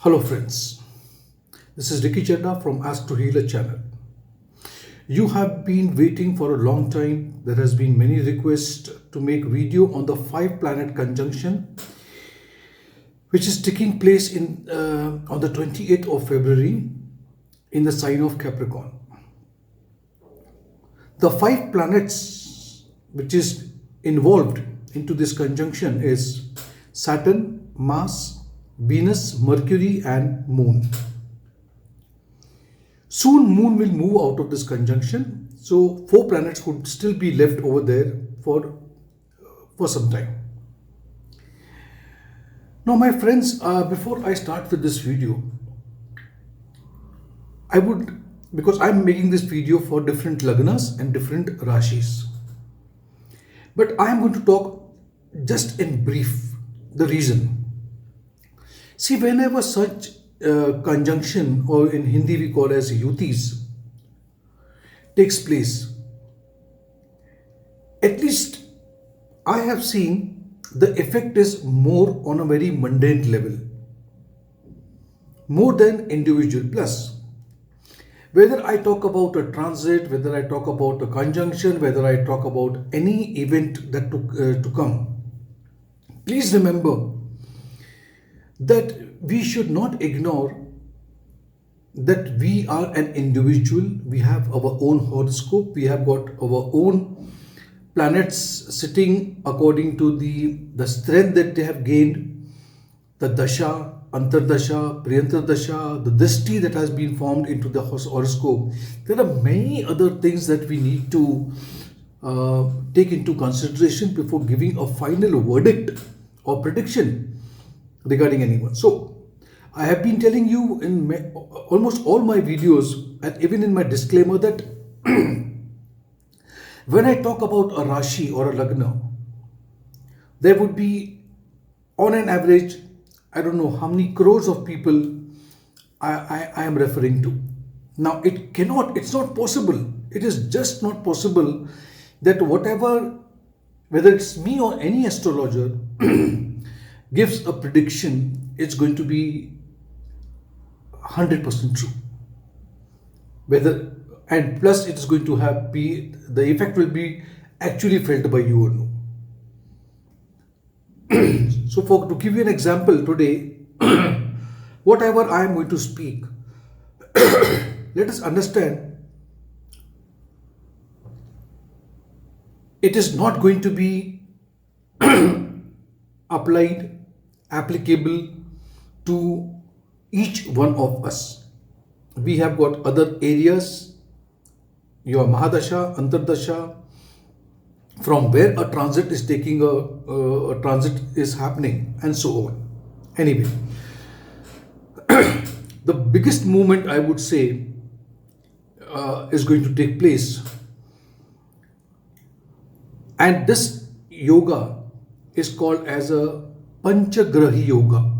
Hello friends, this is Ricky Chadda from Ask to Healer channel. You have been waiting for a long time. There has been many requests to make video on the 5 planet conjunction which is taking place on the 28th of February in the sign of Capricorn. The 5 planets which is involved into this conjunction is Saturn, Mars, Venus, Mercury and Moon. Soon Moon will move out of this conjunction, so 4 planets would still be left over there for some time. Now my friends, before I start with this video, because I'm making this video for different lagnas and different rashis, but I'm going to talk just in brief the reason. See, whenever such conjunction, or in Hindi we call as yutis, takes place, at least I have seen the effect is more on a very mundane level, more than individual. Plus, whether I talk about a transit, whether I talk about a conjunction, whether I talk about any event that to come, please remember that we should not ignore that we are an individual. We have our own horoscope. We have got our own planets sitting according to the strength that they have gained, the dasha, antardasha, priyantardasha, the dishti that has been formed into the horoscope. There are many other things that we need to take into consideration before giving a final verdict or prediction regarding anyone. So I have been telling you in almost all my videos and even in my disclaimer that when I talk about a rashi or a lagna, there would be on an average, I don't know how many crores of people I am referring to. Now it's not possible. It is just not possible that whether it's me or any astrologer gives a prediction, it's going to be 100% true. And plus it is going to the effect will be actually felt by you or no. So to give you an example today, whatever I am going to speak, let us understand it is not going to be applicable to each one of us. We have got other areas, your Mahadasha, Antardasha, from where a transit is happening, and so on. Anyway, the biggest movement I would say is going to take place, and this yoga is called as a Panchagrahi Yoga.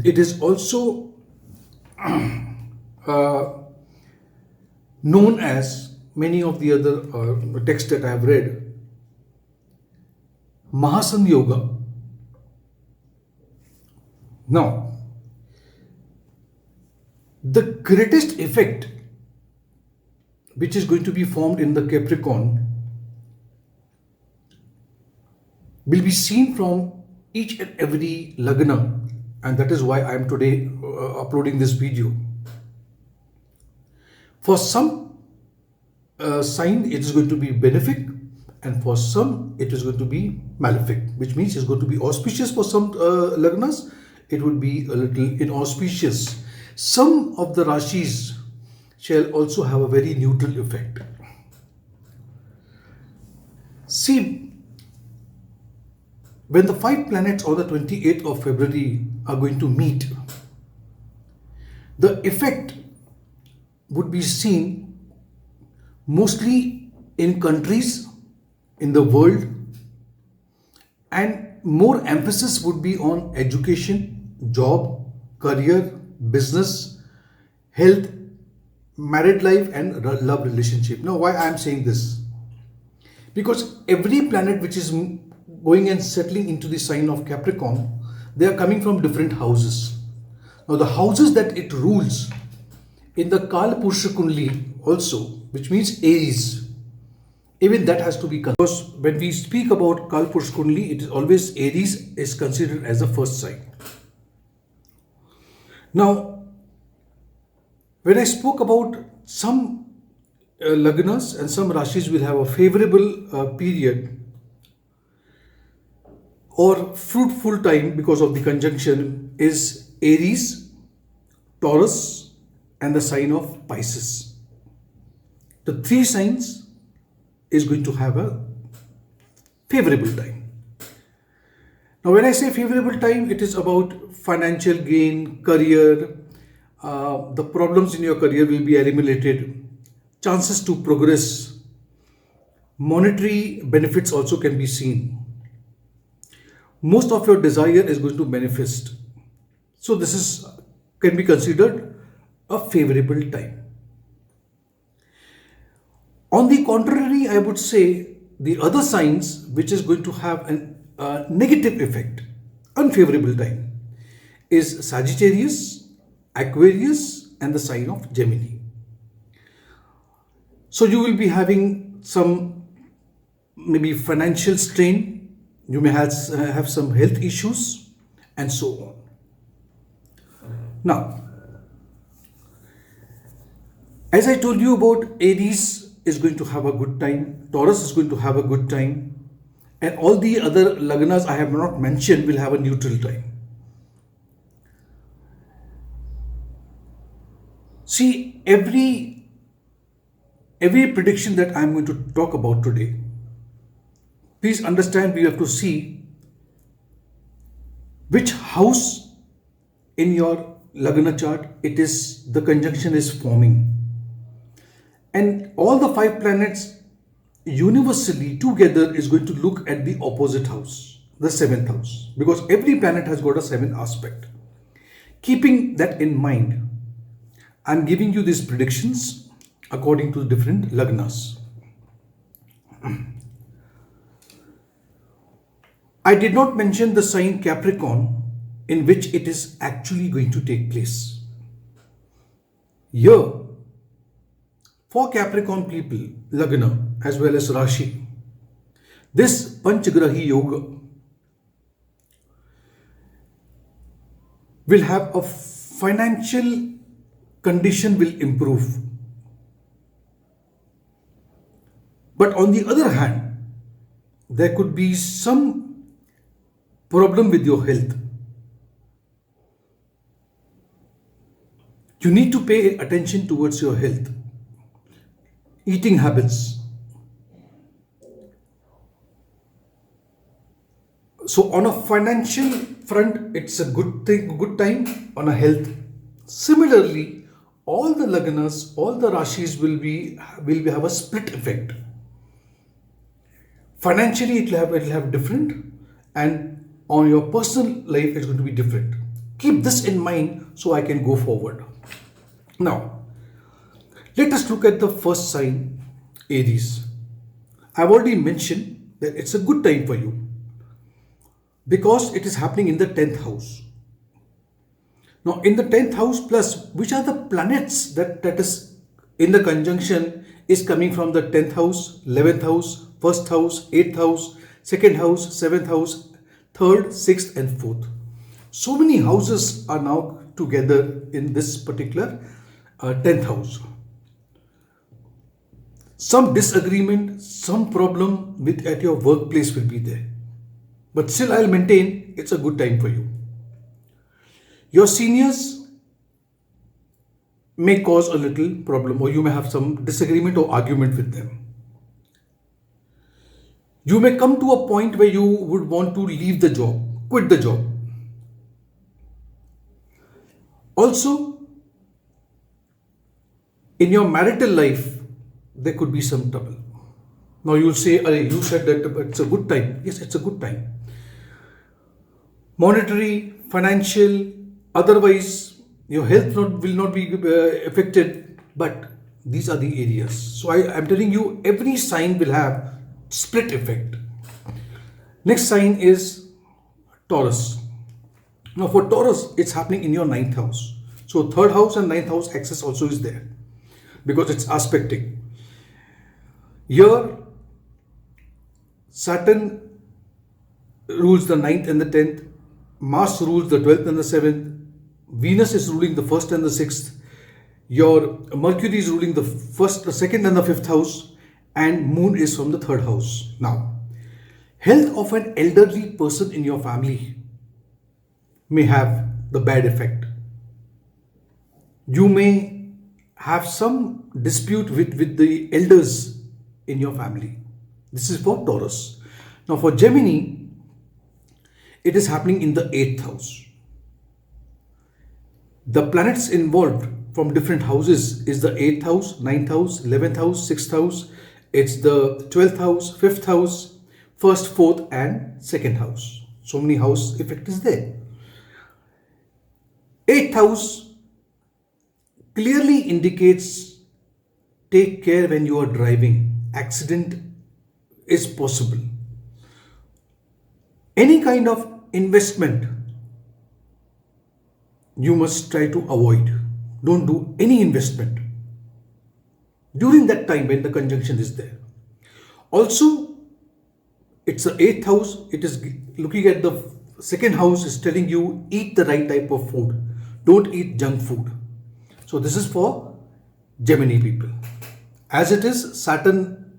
It is also known as many of the other texts that I have read, Mahasana Yoga. Now, the greatest effect which is going to be formed in the Capricorn will be seen from each and every lagna, and that is why I am today uploading this video. For some sign it is going to be benefic, and for some it is going to be malefic, which means it's going to be auspicious for some lagnas, it would be a little inauspicious. Some of the rashis shall also have a very neutral effect. See, when the 5 planets on the 28th of February are going to meet, the effect would be seen mostly in countries in the world, and more emphasis would be on education, job, career, business, health, married life and love relationship. Now, why I am saying this? Because every planet which is going and settling into the sign of Capricorn, they are coming from different houses. Now, the houses that it rules in the Kalpurusha Kundli also, which means Aries, even that has to be considered. Because when we speak about Kalpurusha Kundli, it is always Aries is considered as the first sign. Now, when I spoke about some Lagnas and some Rashis will have a favorable period or fruitful time because of the conjunction is Aries, Taurus, and the sign of Pisces. The three signs is going to have a favorable time. Now, when I say favorable time, it is about financial gain, career, the problems in your career will be eliminated, chances to progress, monetary benefits also can be seen. Most of your desire is going to manifest. So this is can be considered a favorable time. On the contrary, I would say the other signs which is going to have a negative effect, unfavorable time, is Sagittarius, Aquarius, and the sign of Gemini. So you will be having some maybe financial strain, you may have some health issues, and so on. Now, as I told you about Aries is going to have a good time, Taurus is going to have a good time, and all the other Lagnas I have not mentioned will have a neutral time. See, every prediction that I am going to talk about today, please understand we have to see which house in your Lagna chart the conjunction is forming. And all the 5 planets universally together is going to look at the opposite house, the 7th house, because every planet has got a 7th aspect. Keeping that in mind, I am giving you these predictions according to different Lagnas. I did not mention the sign Capricorn in which it is actually going to take place. Here, for Capricorn people, Lagna as well as Rashi, this Panchagrahi Yoga will have a financial condition will improve. But on the other hand, there could be some problem with your health. You need to pay attention towards your health, eating habits. So on a financial front, it's a good time on a health. Similarly, all the Lagnas, all the Rashis will have a split effect. Financially, it will have different, and on your personal life, it's going to be different. Keep this in mind so I can go forward. Now, let us look at the first sign, Aries. I've already mentioned that it's a good time for you because it is happening in the 10th house. Now, in the 10th house plus, which are the planets that is in the conjunction is coming from the 10th house, 11th house, 1st house, 8th house, 2nd house, 7th house, 3rd, 6th, and 4th. So many houses are now together in this particular 10th house. Some disagreement, some problem at your workplace will be there. But still I'll maintain it's a good time for you. Your seniors may cause a little problem, or you may have some disagreement or argument with them. You may come to a point where you would want to leave the job, quit the job. Also, in your marital life, there could be some trouble. Now you'll say, you said that it's a good time. Yes, it's a good time. Monetary, financial, otherwise, your health will not be affected, but these are the areas. So I'm telling you, every sign will have split effect. Next sign is Taurus. Now for Taurus, it's happening in your ninth house. So third house and ninth house axis also is there because it's aspecting. Here, Saturn rules the ninth and the 10th, Mars rules the 12th and the 7th, Venus is ruling the 1st and the 6th, your Mercury is ruling the 1st, the 2nd and the 5th house, and Moon is from the 3rd house. Now, health of an elderly person in your family may have the bad effect. You may have some dispute with the elders in your family. This is for Taurus. Now for Gemini, it is happening in the 8th house. The planets involved from different houses is the 8th house, 9th house, 11th house, 6th house. It's the 12th house, 5th house, 1st, 4th and 2nd house. So many house effect is there. 8th house clearly indicates take care when you are driving. Accident is possible. Any kind of investment you must try to avoid. Don't do any investment during that time when the conjunction is there. Also, it's the 8th house. It is looking at the 2nd house is telling you eat the right type of food. Don't eat junk food. So this is for Gemini people. As it is, Saturn,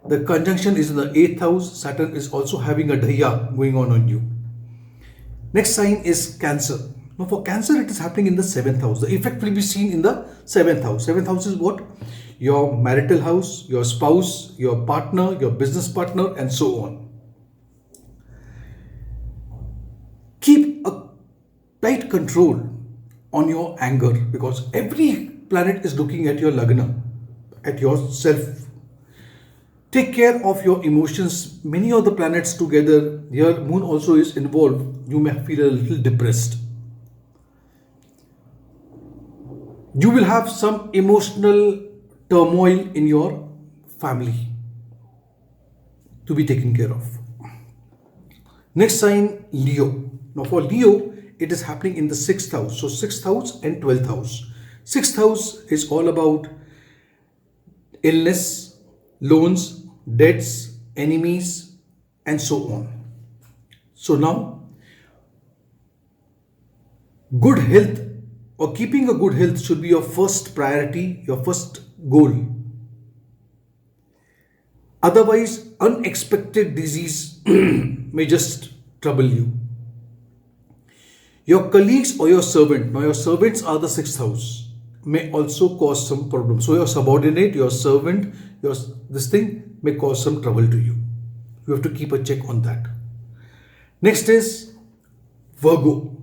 the conjunction is in the 8th house. Saturn is also having a dhaya going on you. Next sign is Cancer. Now for Cancer, it is happening in the 7th house. The effect will be seen in the 7th house. 7th house is what? Your marital house, your spouse, your partner, your business partner, and so on. Keep a tight control on your anger because every planet is looking at your lagna, at yourself. Take care of your emotions. Many of the planets together, your moon also is involved. You may feel a little depressed. You will have some emotional turmoil in your family to be taken care of. Next sign, Leo. Now for Leo, it is happening in the 6th house. So 6th house and 12th house. 6th house is all about illness, loans, debts, enemies, and so on. So now, good health or keeping a good health should be your first priority, your first goal. Otherwise, unexpected disease may just trouble you. Your colleagues or your servant, now your servants are the 6th house, may also cause some problems. So your subordinate, your servant, this thing may cause some trouble to you. You have to keep a check on that. Next is Virgo.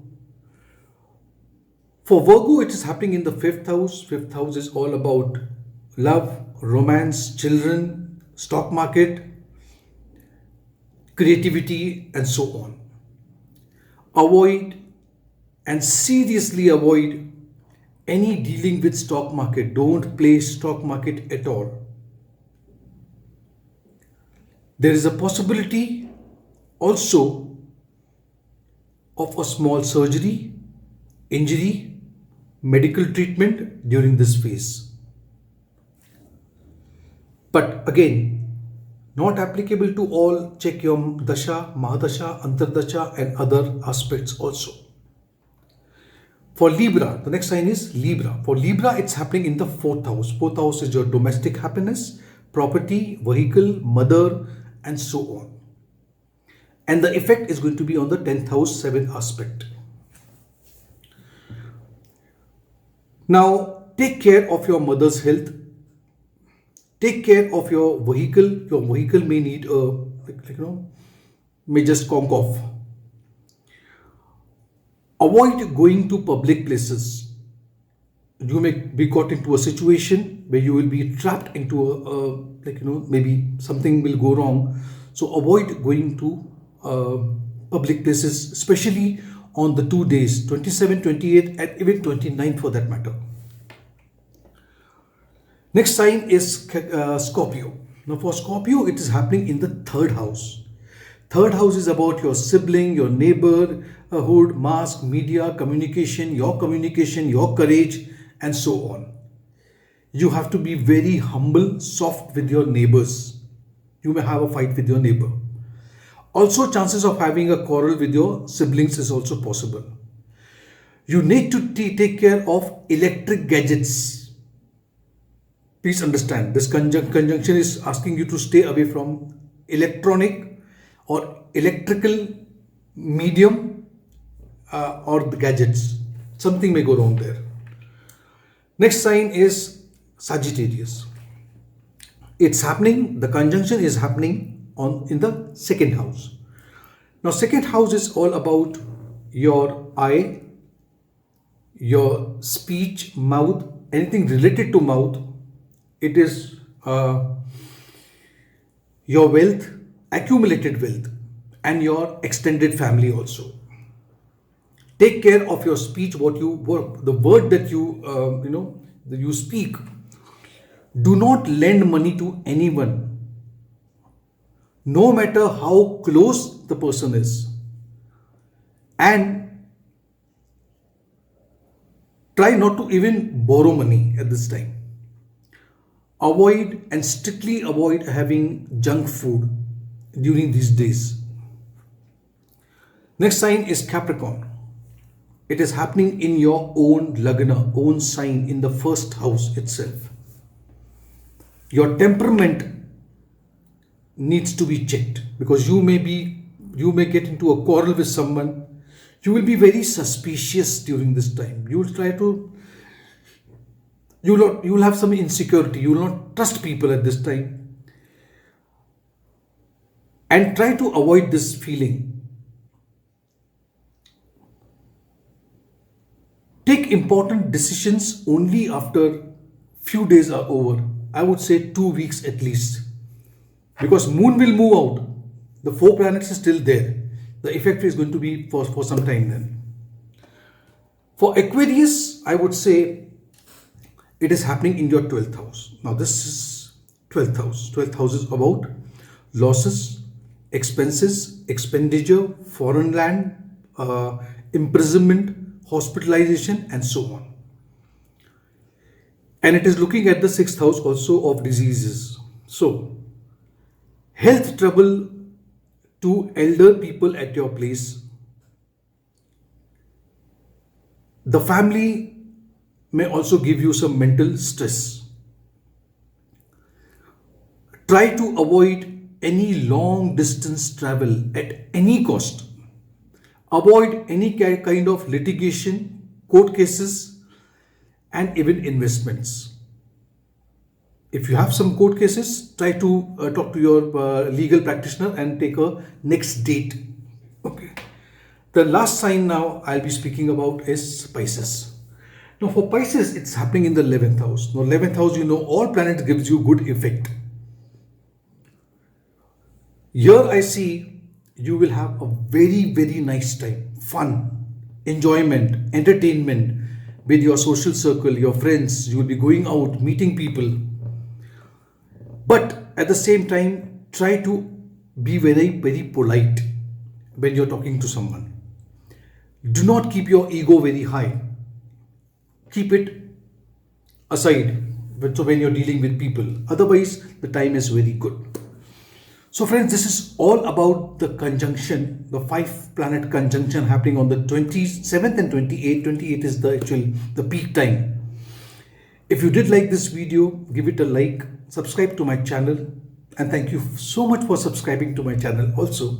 For Virgo, it is happening in the 5th house. 5th house is all about love, romance, children, stock market, creativity, and so on. Avoid and seriously avoid any dealing with stock market. Don't play stock market at all. There is a possibility also of a small surgery, injury, medical treatment during this phase. But again, not applicable to all. Check your Dasha, Mahadasha, Antardasha and other aspects also. For Libra, the next sign is Libra. For Libra, it's happening in the 4th house. 4th house is your domestic happiness, property, vehicle, mother, and so on. And the effect is going to be on the 10th house, 7th aspect. Now, take care of your mother's health. Take care of your vehicle. Your vehicle may need may just conk off. Avoid going to public places. You may be got into a situation where you will be trapped into maybe something will go wrong. So avoid going to public places, especially on the 2 days, 27, 28 and even 29 for that matter. Next sign is Scorpio. Now for Scorpio, it is happening in the 3rd house. Third house is about your sibling, your neighborhood, mass, media, communication, your courage, and so on. You have to be very humble, soft with your neighbors. You may have a fight with your neighbor. Also, chances of having a quarrel with your siblings is also possible. You need to take care of electric gadgets. Please understand, this conjunction is asking you to stay away from electronic or electrical medium or the gadgets. Something may go wrong there. Next sign is Sagittarius. It's happening, the conjunction is happening in the second house. Now, second house is all about your eye, your speech, mouth, anything related to mouth. It is your wealth, accumulated wealth, and your extended family also. Take care of your speech, the word that you speak. Do not lend money to anyone, no matter how close the person is. And try not to even borrow money at this time. Avoid and strictly avoid having junk food during these days. Next sign is Capricorn. It is happening in your own lagna, own sign, in the first house itself. Your temperament needs to be checked, because you may get into a quarrel with someone. You will be very suspicious during this time. You will have some insecurity. You will not trust people at this time. And try to avoid this feeling. Take important decisions only after few days are over. I would say 2 weeks at least. Because moon will move out. The 4 planets is still there. The effect is going to be for some time then. For Aquarius, I would say it is happening in your 12th house. Now this is 12th house. 12th house is about losses, expenses, expenditure, foreign land, imprisonment, hospitalization, and so on. And it is looking at the 6th house also of diseases. So, health trouble to elder people at your place. The family may also give you some mental stress. Try to avoid any long distance travel at any cost. Avoid any kind of litigation, court cases, and even investments. If you have some court cases, try to talk to your legal practitioner and take a next date. Okay. The last sign now I'll be speaking about is Pisces. Now for Pisces, it's happening in the 11th house. Now 11th house, all planets gives you good effect. Here I see you will have a very, very nice time. Fun, enjoyment, entertainment with your social circle, your friends. You will be going out, meeting people. But at the same time, try to be very, very polite when you're talking to someone. Do not keep your ego very high. Keep it aside when you're dealing with people. Otherwise, the time is very good. So friends, this is all about the conjunction, the 5 planet conjunction happening on the 27th and 28th. 28th is the peak time. If you did like this video, give it a like, subscribe to my channel, and thank you so much for subscribing to my channel. Also,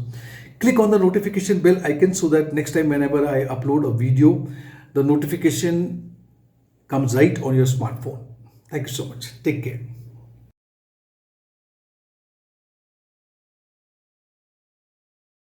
click on the notification bell icon so that next time whenever I upload a video, the notification comes right on your smartphone. Thank you so much. Take care.